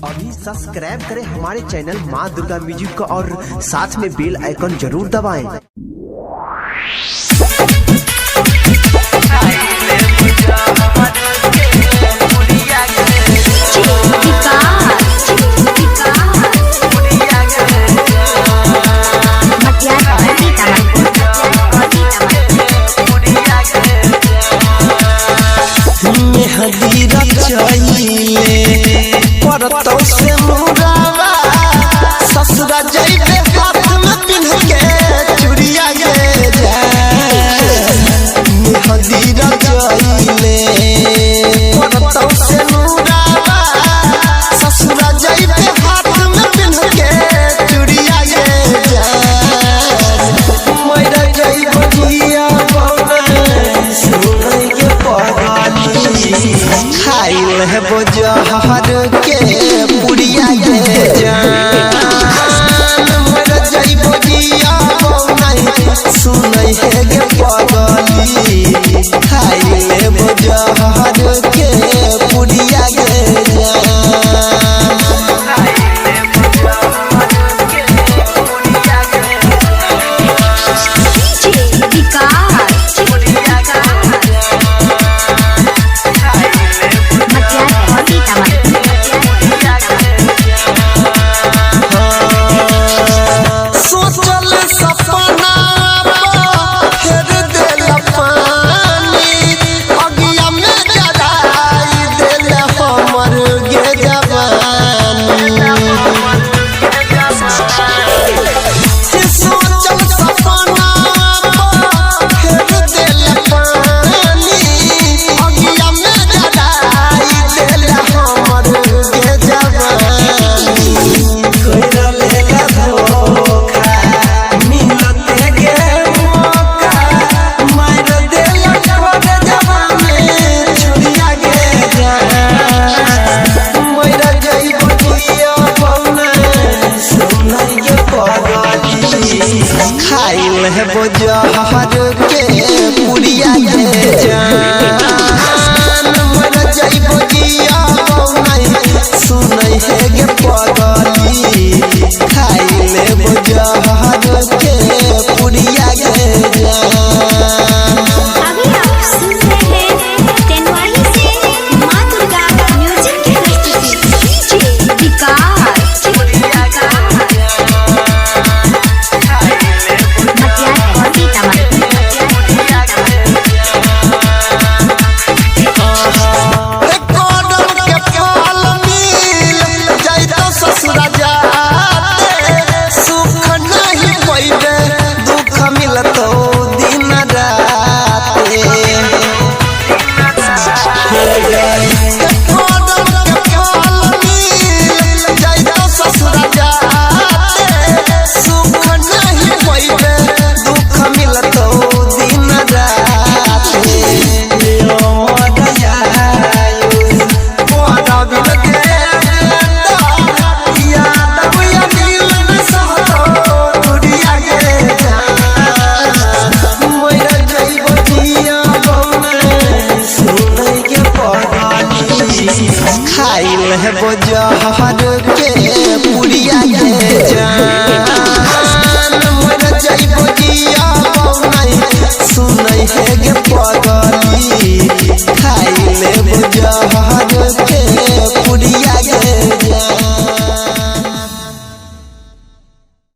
अभी सब्सक्राइब करें हमारे चैनल माँ दुर्गा म्यूजिक को और साथ में बेल आइकन जरूर दबाएं। हदीरा चाहिए परतौ से मुरावा ससुरा जइबे हाथ में पिन्ह के चूड़िया गे जाए। हदीरा चाहिए परतौ से मुरावा ससुरा जइबे हाथ में पिन्ह के चूड़िया गे जाए। मैरा जइबे जिया बने सुनई के पगाली खाइल है बजहर के पुड़िया गे जान। मर जाइबो जिया नहीं सुनई है गे पगली खाइल है बजहर के पुड़िया गे जान। खाइल है बजहर के पुड़िया गे जान। मर जाइबो जिया नहीं सुनई है गे पगली खाइल है बजहर के पुड़िया गे जान। अभी आप सुन रहे हैं तेनवाली से माँ दुर्गा म्यूजिक की प्रस्तुति विकास। खाइल है बजहर के पुड़िया गे जान। मर जाइबो जिया नहीं सुनई है गे